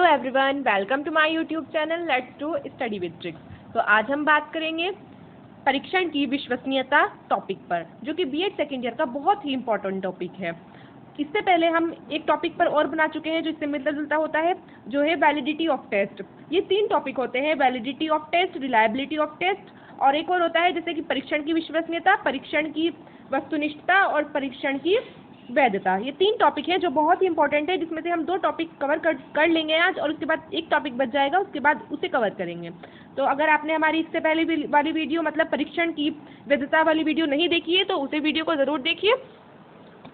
Everyone, welcome to my YouTube channel let's do study with tricks. तो आज हम बात करेंगे परीक्षण की विश्वसनीयता टॉपिक पर, जो कि बीएड सेकेंड ईयर का बहुत ही इंपॉर्टेंट टॉपिक है। इससे पहले हम एक टॉपिक पर और बना चुके हैं जो इससे मिलता जुलता होता है, जो है वैलिडिटी ऑफ टेस्ट। ये 3 टॉपिक होते हैं, validity of test, reliability of test और एक और होता है जैसे कि परीक्षण की विश्वसनीयता, परीक्षण की वस्तुनिष्ठता और परीक्षण की वैधता। ये 3 टॉपिक हैं जो बहुत ही इंपॉर्टेंट है, जिसमें से हम 2 टॉपिक कवर कर लेंगे आज और उसके बाद एक टॉपिक बच जाएगा, उसके बाद उसे कवर करेंगे। तो अगर आपने हमारी इससे पहले वाली वीडियो मतलब परीक्षण की वैधता वाली वीडियो नहीं देखी है तो उसे वीडियो को ज़रूर देखिए।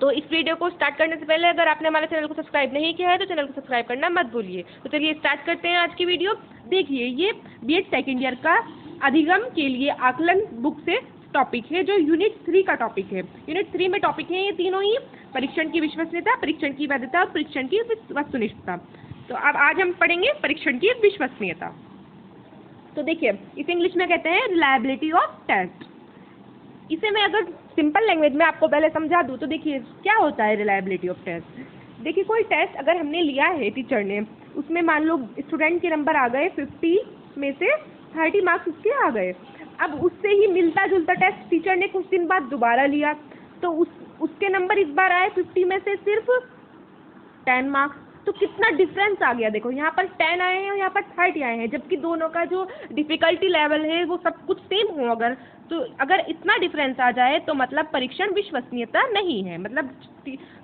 तो इस वीडियो को स्टार्ट करने से पहले अगर आपने हमारे चैनल को सब्सक्राइब नहीं किया है तो चैनल को सब्सक्राइब करना मत भूलिए। तो चलिए स्टार्ट करते हैं आज की वीडियो। देखिए, ये बीएड सेकेंड ईयर का अधिगम के लिए आकलन बुक से टॉपिक है, जो यूनिट 3 का टॉपिक है। यूनिट 3 में टॉपिक है ये तीनों ही, परीक्षण की विश्वसनीयता, परीक्षण की वैधता और परीक्षण की वस्तुनिष्ठता। तो अब आज हम पढ़ेंगे परीक्षण की विश्वसनीयता। तो देखिए, इसे इंग्लिश में कहते हैं रिलायबिलिटी ऑफ टेस्ट। इसे मैं अगर सिंपल लैंग्वेज में आपको पहले समझा दूँ तो देखिए क्या होता है रिलायबिलिटी ऑफ टेस्ट। देखिए, कोई टेस्ट अगर हमने लिया है टीचर ने, उसमें मान लो स्टूडेंट के नंबर आ गए 50 में से 30 मार्क्स उसके आ गए। अब उससे ही मिलता जुलता टेस्ट टीचर ने कुछ दिन बाद दोबारा लिया तो उसके नंबर इस बार आए 50 में से सिर्फ 10 मार्क्स। तो कितना डिफरेंस आ गया, देखो यहाँ पर 10 आए हैं और यहाँ पर 30 आए हैं, जबकि दोनों का जो डिफिकल्टी लेवल है वो सब कुछ सेम हो। अगर इतना डिफरेंस आ जाए तो मतलब परीक्षण विश्वसनीयता नहीं है, मतलब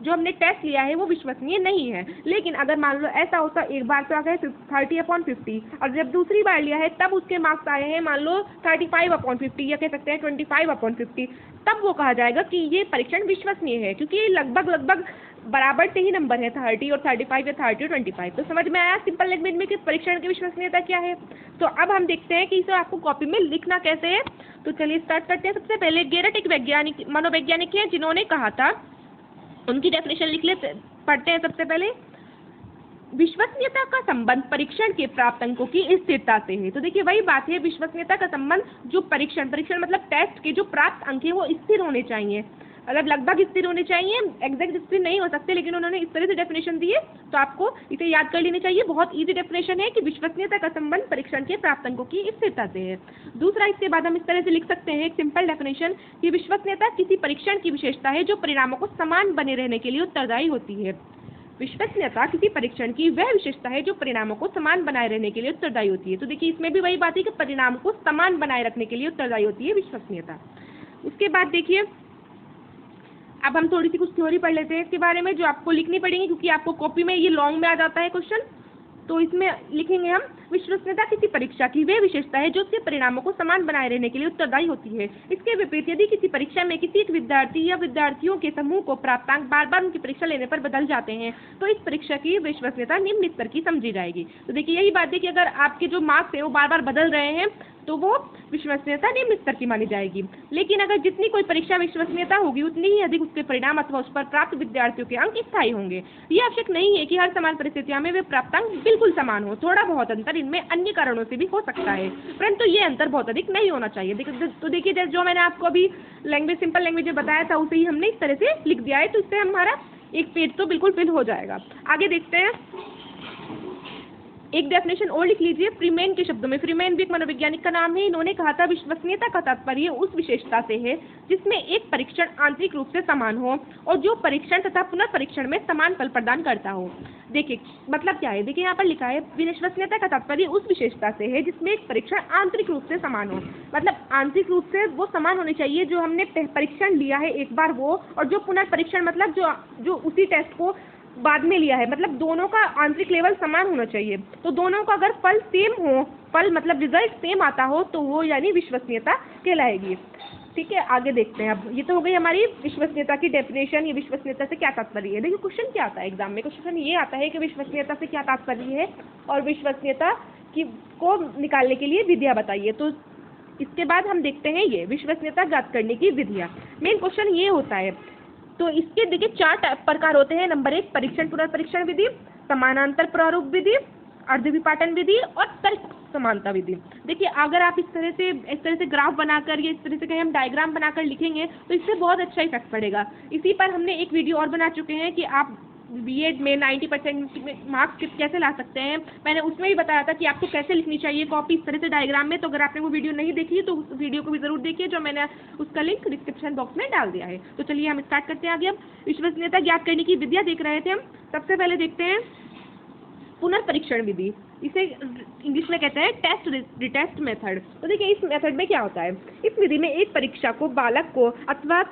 जो हमने टेस्ट लिया है वो विश्वसनीय नहीं है। लेकिन अगर मान लो ऐसा होता, एक बार तो आ गए 30/50 और जब दूसरी बार लिया है तब उसके मार्क्स आए हैं मान लो 35/50 या कह सकते हैं 25/50, तब वो कहा जाएगा कि ये परीक्षण विश्वसनीय है, क्योंकि ये लगभग बराबर से ही नंबर है 30 और 35 या 30 और 25। तो समझ में आया सिंपल लैंग्वेज में कि परीक्षण की विश्वसनीयता क्या है। तो अब हम देखते हैं कि इसे आपको कॉपी में लिखना कैसे है। तो चलिए स्टार्ट करते हैं। सबसे पहले गेरट एक वैज्ञानिक मनोवैज्ञानिक हैं जिन्होंने कहा था, उनकी डेफिनेशन लिख लेते पढ़ते हैं सबसे पहले। विश्वसनीयता का संबंध परीक्षण के प्राप्त अंकों की स्थिरता से है। तो देखिए वही बात है, विश्वसनीयता का संबंध जो परीक्षण मतलब टेस्ट के जो प्राप्त अंक है वो स्थिर होने चाहिए, मतलब लगभग स्थिर होने चाहिए, एग्जैक्ट स्थिर नहीं हो सकते, लेकिन उन्होंने इस तरह से डेफिनेशन दी है तो आपको इसे याद कर लेनी चाहिए। बहुत इजी डेफिनेशन है कि विश्वसनीयता का संबंध परीक्षण के प्राप्त अंकों की स्थिरता से है। दूसरा, इसके बाद हम इस तरह से लिख सकते हैं एक सिंपल डेफिनेशन कि विश्वसनीयता किसी परीक्षण की विशेषता है जो परिणामों को समान बने रहने के लिए उत्तरदायी होती है। विश्वसनीयता किसी परीक्षण की वह विशेषता है जो परिणामों को समान बनाए रहने के लिए उत्तरदायी होती है। तो देखिए इसमें भी वही बात है कि परिणाम को समान बनाए रखने के लिए उत्तरदायी होती है विश्वसनीयता। उसके बाद देखिए, अब हम थोड़ी सी कुछ थ्योरी पढ़ लेते हैं इसके बारे में, जो आपको लिखनी पड़ेगी क्योंकि आपको कॉपी में ये लॉन्ग में आ जाता है क्वेश्चन। तो इसमें लिखेंगे हम, विश्वसनीयता किसी परीक्षा की वह विशेषता है जो उसके परिणामों को समान बनाए रहने के लिए उत्तरदायी होती है। इसके विपरीत यदि किसी परीक्षा में किसी एक विद्यार्थी या विद्यार्थियों के समूह को प्राप्तांक बार बार उनकी परीक्षा लेने पर बदल जाते हैं तो इस परीक्षा की विश्वसनीयता निम्न स्तर की समझी जाएगी। तो देखिए यही बात है कि अगर आपके जो मार्क्स है वो बार बार बदल रहे हैं तो वो विश्वसनीयता निम्न स्तर की मानी जाएगी। लेकिन अगर जितनी कोई परीक्षा विश्वसनीयता होगी उतनी ही अधिक उसके परिणाम अथवा उस पर प्राप्त विद्यार्थियों के अंक स्थायी होंगे। ये आवश्यक नहीं है कि हर समान परिस्थितियों में वे प्राप्तांक बिल्कुल समान हो, थोड़ा बहुत अंतर इनमें अन्य कारणों से भी हो सकता है, परंतु ये अंतर बहुत अधिक नहीं होना चाहिए। तो देखिए जो मैंने आपको अभी सिंपल लैंग्वेज में बताया था उसे ही हमने इस तरह से लिख दिया है, तो इससे हमारा एक पेज तो बिल्कुल फिल हो जाएगा। आगे देखते हैं, एक डेफिनेशन और लिख लीजिए फ्रीमेन के शब्दों में। फ्रीमेन भी एक मनोवैज्ञानिक का नाम है। इन्होंने कहा था, विश्वसनीयता का तात्पर्य उस विशेषता से है जिसमें एक परीक्षण आंतरिक रूप से समान हो और जो परीक्षण तथा पुनर्परीक्षण में समान फल प्रदान करता हो। देखिए मतलब क्या है, देखिए यहाँ पर लिखा है विश्वसनीयता का तात्पर्य उस विशेषता से है जिसमें एक परीक्षण आंतरिक रूप से समान हो, मतलब आंतरिक रूप से वो समान होनी चाहिए जो हमने परीक्षण लिया है एक बार वो, और जो पुनर्परीक्षण मतलब जो उसी टेस्ट को बाद में लिया है, मतलब दोनों का आंतरिक लेवल समान होना चाहिए। तो दोनों का अगर फल सेम हो, फल मतलब रिजल्ट सेम आता हो तो वो यानी विश्वसनीयता कहलाएगी। ठीक है, आगे देखते हैं। अब ये तो हो गई हमारी विश्वसनीयता की डेफिनेशन, ये विश्वसनीयता से क्या तात्पर्य है। देखिए क्वेश्चन क्या आता है एग्जाम में, क्वेश्चन ये आता है कि विश्वसनीयता से क्या तात्पर्य है और विश्वसनीयता को निकालने के लिए विधियाँ बताइए। तो इसके बाद हम देखते हैं ये विश्वसनीयता ज्ञात करने की विधियाँ। मेन क्वेश्चन ये होता है। तो इसके देखिए 4 प्रकार होते हैं। नंबर 1 परीक्षण पुनर्परीक्षण विधि, समानांतर प्रारूप विधि, अर्धविपाटन विधि और तर्क समानता विधि। देखिए अगर आप इस तरह से ग्राफ बनाकर या इस तरह से कहीं हम डायग्राम बनाकर लिखेंगे तो इससे बहुत अच्छा इफेक्ट पड़ेगा। इसी पर हमने एक वीडियो और बना चुके हैं कि आप बीएड में 90% मार्क्स कैसे ला सकते हैं, मैंने उसमें भी बताया था कि आपको कैसे लिखनी चाहिए कॉपी इस तरह से डायग्राम में। तो अगर आपने वो वीडियो नहीं देखी तो उस वीडियो को भी जरूर देखिए, जो मैंने उसका लिंक डिस्क्रिप्शन बॉक्स में डाल दिया है। तो चलिए हम स्टार्ट करते हैं। आगे हम विश्वसनीयता ज्ञात करने की विधियाँ देख रहे थे। हम सबसे पहले देखते हैं पुनर्परीक्षण विधि, इसे इंग्लिश में कहते हैं टेस्ट रिटेस्ट मेथड। तो देखिए इस मेथड में क्या होता है, इस विधि में एक परीक्षा को बालक को अथवा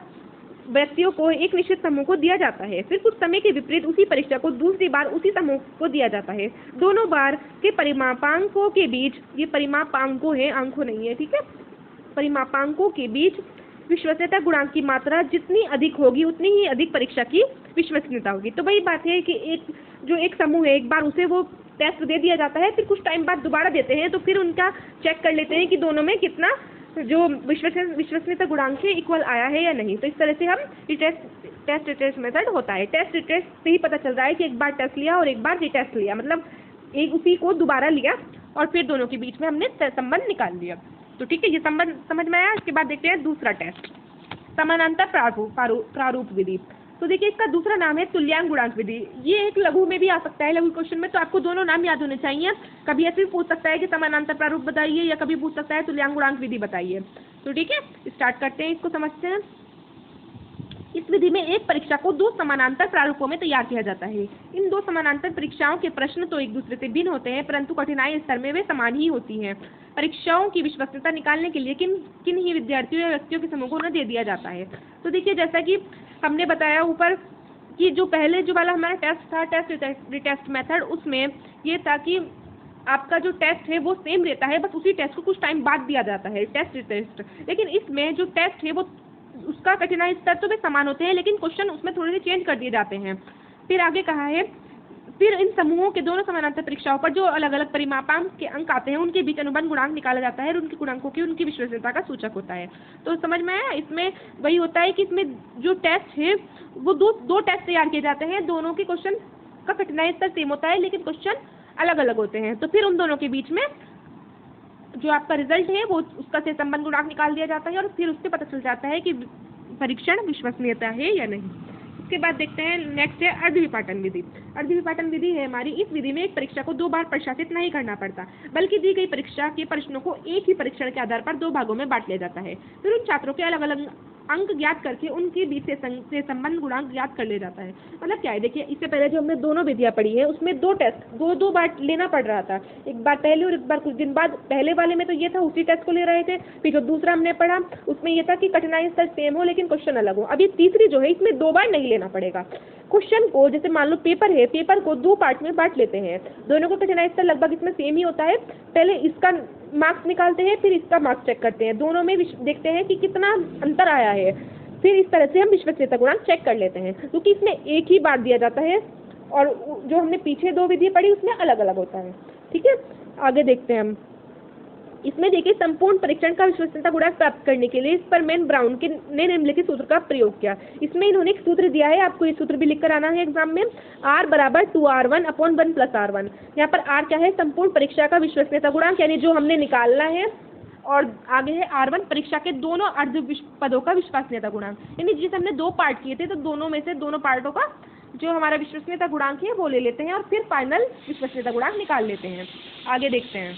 व्यक्तियों को एक निश्चित समूह को दिया जाता है, फिर कुछ समय के विपरीत उसी परीक्षा को दूसरी बार उसी समूह को दिया जाता है। दोनों बार के परिमापांकों के बीच, ये परिमापांकों है, अंकों नहीं है, ठीक है, परिमापांकों के बीच विश्वसनीयता गुणांक की मात्रा जितनी अधिक होगी उतनी ही अधिक परीक्षा की विश्वसनीयता होगी। तो वही बात है कि एक समूह है, एक बार उसे वो टेस्ट दे दिया जाता है, फिर कुछ टाइम बाद दोबारा देते हैं, तो फिर उनका चेक कर लेते हैं कि दोनों में कितना जो विश्वसनीयता गुणांक है इक्वल आया है या नहीं। तो इस तरह से हम टेस्ट रिटेस्ट मेथड होता है। टेस्ट रिटेस्ट से ही पता चल रहा है कि एक बार टेस्ट लिया और एक बार रिटेस्ट लिया, मतलब एक उसी को दोबारा लिया और फिर दोनों के बीच में हमने संबंध निकाल लिया। तो ठीक है, ये संबंध समझ में आया। इसके बाद देखते हैं दूसरा टेस्ट, समानांतर प्रारूप विधि। तो देखिए इसका दूसरा नाम है तुल्यांक गुणांक विधि। ये एक लघु में भी आ सकता है, लघु क्वेश्चन में, तो आपको दोनों नाम याद होने चाहिए। कभी ऐसे भी पूछ सकता है कि समानांतर प्रारूप बताइए, या कभी पूछ सकता है तुल्यांक गुणांक विधि बताइए। तो ठीक है, स्टार्ट करते हैं, इसको समझते हैं। इस विधि में एक परीक्षा को दो समानांतर प्रारूपों में तैयार किया जाता है। इन दो समानांतर परीक्षाओं के प्रश्न तो एक दूसरे से भिन्न होते हैं, परंतु कठिनाई स्तर में वे समान ही होती हैं। परीक्षाओं की विश्वसनीयता निकालने के लिए किन ही विद्यार्थियों या व्यक्तियों के समूह को उन्हें दे दिया जाता है। तो देखिए जैसा कि हमने बताया ऊपर कि जो पहले जो वाला हमारा टेस्ट था, टेस्ट रिटेस्ट मेथड, उसमें ये था कि आपका जो टेस्ट है वो सेम रहता है, बस उसी टेस्ट को कुछ टाइम बाद दिया जाता है, टेस्ट रिटेस्ट। लेकिन इसमें जो टेस्ट है वो उसका कठिनाई स्तर तो वे समान होते हैं, लेकिन क्वेश्चन उसमें थोड़े से चेंज कर दिए जाते हैं। फिर आगे कहा है, फिर इन समूहों के दोनों समानांतर परीक्षाओं पर जो अलग अलग परिमापांक के अंक आते हैं उनके बीच अनुबंध गुणांक निकाला जाता है और उनके गुणांकों की उनकी विश्वसनीयता का सूचक होता है। तो समझ में आया। इसमें वही होता है कि इसमें जो टेस्ट है वो दो टेस्ट तैयार किए जाते हैं, दोनों के क्वेश्चन का कठिनाई स्तर सेम होता है, लेकिन क्वेश्चन अलग अलग होते हैं। तो फिर उन दोनों के बीच में जो आपका रिजल्ट है वो उसका से संबंध गुणांक निकाल दिया जाता है और फिर उससे पता चल जाता है कि परीक्षण विश्वसनीयता है या नहीं। इसके बाद देखते हैं नेक्स्ट है अर्धविपाटन विधि। अर्धविपाटन विधि है हमारी, इस विधि में एक परीक्षा को दो बार प्रशासित नहीं करना पड़ता, बल्कि दी गई परीक्षा के प्रश्नों को एक ही परीक्षण के आधार पर दो भागों में बांट लिया जाता है। फिर उन छात्रों के अलग अलग अंक ज्ञात करके उनके बीच से संबंध गुणांक ज्ञात कर लिया जाता है। मतलब क्या है, देखिए इससे पहले जो हमने दोनों विधियां पढ़ी है उसमें दो टेस्ट दो बार लेना पड़ रहा था, एक बार पहले और एक बार कुछ दिन बाद। पहले वाले में तो ये था उसी टेस्ट को ले रहे थे, फिर जो दूसरा हमने पढ़ा उसमें ये था कि कठिनाई स्तर सेम हो लेकिन क्वेश्चन अलग हो। अभी तीसरी जो है इसमें दो बार नहीं लेना पड़ेगा। क्वेश्चन को जैसे मान लो पेपर है, पेपर को दो पार्ट में बांट लेते हैं, दोनों को कठिनाई स्तर लगभग इसमें सेम ही होता है। पहले इसका मार्क्स निकालते हैं, फिर इसका मार्क्स चेक करते हैं, दोनों में देखते हैं कि कितना अंतर आया है, फिर इस तरह से हम विश्वसनीयता गुणांक चेक कर लेते हैं। क्योंकि इसमें एक ही बार दिया जाता है और जो हमने पीछे दो विधि पढ़ी उसमें अलग अलग होता है। ठीक है, आगे देखते हैं हम। इसमें देखिए संपूर्ण परीक्षण का विश्वसनीयता गुणांक प्राप्त करने के लिए स्परमैन ब्राउन के ने निम्नलिखित सूत्र का प्रयोग किया। इसमें इन्होंने एक सूत्र दिया है, आपको ये सूत्र भी लिख कर आना है एग्जाम में। R बराबर 2R1/1 + R1। यहाँ पर R क्या है, संपूर्ण परीक्षा का विश्वसनीयता गुणांक, यानी जो हमने निकालना है, और आगे है R1 परीक्षा के दोनों अर्ध पदों का विश्वसनीयता गुणांक। यानी जिसे हमने दो पार्ट किए थे तो दोनों में से दोनों पार्टों का जो हमारा विश्वसनीयता गुणांक है वो ले लेते हैं और फिर फाइनल विश्वसनीयता गुणांक निकाल लेते हैं। आगे देखते हैं।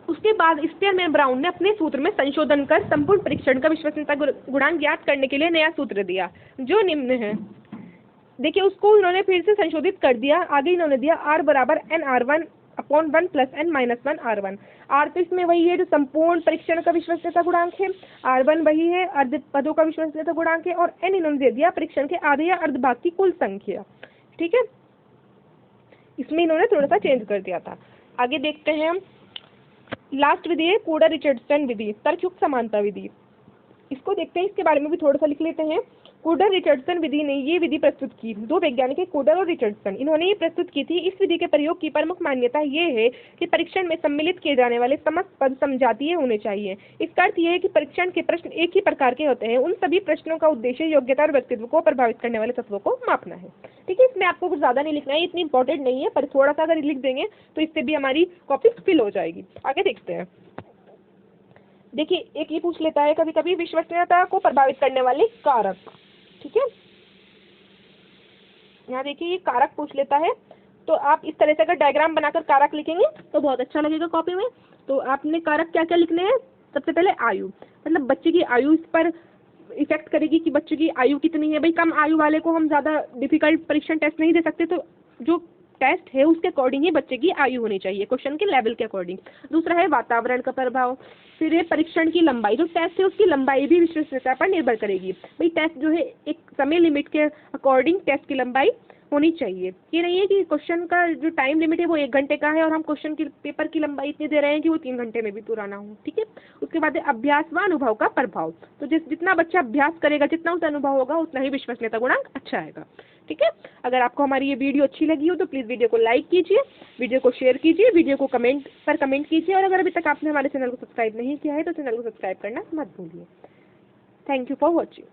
उसके बाद स्परमैन ब्राउन ने अपने सूत्र में संशोधन कर संपूर्ण परीक्षण का विश्वसनीयता गुणांक ज्ञात करने के लिए नया सूत्र दिया, जो निम्न है। देखिए उसको इन्होंने फिर से संशोधित कर दिया। आगे इन्होंने दिया R बराबर NR1/1 + N-1 R1। R तो इसमें वही है जो संपूर्ण परीक्षण का विश्वसनीयता गुणांक है, R1 वही है अर्ध पदों का विश्वसनीयता गुणांक है, और N इन्होंने दे दिया परीक्षण के आधे या अर्ध भाग की कुल संख्या। ठीक है, इसमें इन्होंने थोड़ा सा चेंज कर दिया था। आगे देखते हैं हम। लास्ट विधि है कोडर रिचर्डसन विधि, तर्कयुक्त समानता विधि। इसको देखते हैं, इसके बारे में भी थोड़ा सा लिख लेते हैं। कोडर रिचर्डसन विधि ने ये विधि प्रस्तुत की। दो वैज्ञानिक है, कोडर और रिचर्डसन, इन्होंने ये प्रस्तुत की थी। इस विधि के प्रयोग की प्रमुख मान्यता ये है कि परीक्षण में सम्मिलित किए जाने वाले समस्त पद समजातीय होने चाहिए। इसका अर्थ यह है कि परीक्षण के प्रश्न एक ही प्रकार के होते हैं। उन सभी प्रश्नों का उद्देश्य योग्यता और व्यक्तित्व को प्रभावित करने वाले तत्वों को मापना है। ठीक है, इसमें आपको कुछ ज्यादा नहीं लिखना है, इतनी इंपॉर्टेंट नहीं है, पर थोड़ा सा अगर लिख देंगे तो इससे भी हमारी कॉपी फिल हो जाएगी। आगे देखते हैं। देखिए एक ये पूछ लेता है कभी कभी विश्वसनीयता को प्रभावित करने वाले कारक। ठीक है, यहाँ देखिए ये कारक पूछ लेता है, तो आप इस तरह से अगर डायग्राम बनाकर कारक लिखेंगे तो बहुत अच्छा लगेगा कॉपी में। तो आपने कारक क्या क्या लिखने हैं, सबसे पहले आयु, मतलब बच्चे की आयु इस पर इफेक्ट करेगी कि बच्चे की आयु कितनी है। भाई कम आयु वाले को हम ज़्यादा डिफिकल्ट परीक्षण टेस्ट नहीं दे सकते, तो जो टेस्ट है उसके अकॉर्डिंग ही बच्चे की आयु होनी चाहिए, क्वेश्चन के लेवल के अकॉर्डिंग। दूसरा है वातावरण का प्रभाव। फिर है परीक्षण की लंबाई, जो टेस्ट है उसकी लंबाई भी विश्वसनीयता पर निर्भर करेगी। भाई टेस्ट जो है एक समय लिमिट के अकॉर्डिंग टेस्ट की लंबाई होनी चाहिए। ये नहीं है कि क्वेश्चन का जो टाइम लिमिट है वो 1 घंटे का है और हम क्वेश्चन की पेपर की लंबाई इतनी दे रहे हैं कि वो 3 घंटे में भी पूरा ना हो, ठीक है। उसके बाद है अभ्यास व अनुभव का प्रभाव। तो जितना बच्चा अभ्यास करेगा, जितना उसे अनुभव होगा, उतना ही विश्वसनीयता गुणांक अच्छा आएगा, ठीक है। अगर आपको हमारी ये वीडियो अच्छी लगी हो तो प्लीज़ वीडियो को लाइक कीजिए, वीडियो को शेयर कीजिए, वीडियो को कमेंट कीजिए, और अगर अभी तक आपने हमारे चैनल को सब्सक्राइब नहीं किया है तो चैनल को सब्सक्राइब करना मत भूलिए। Thank you for watching.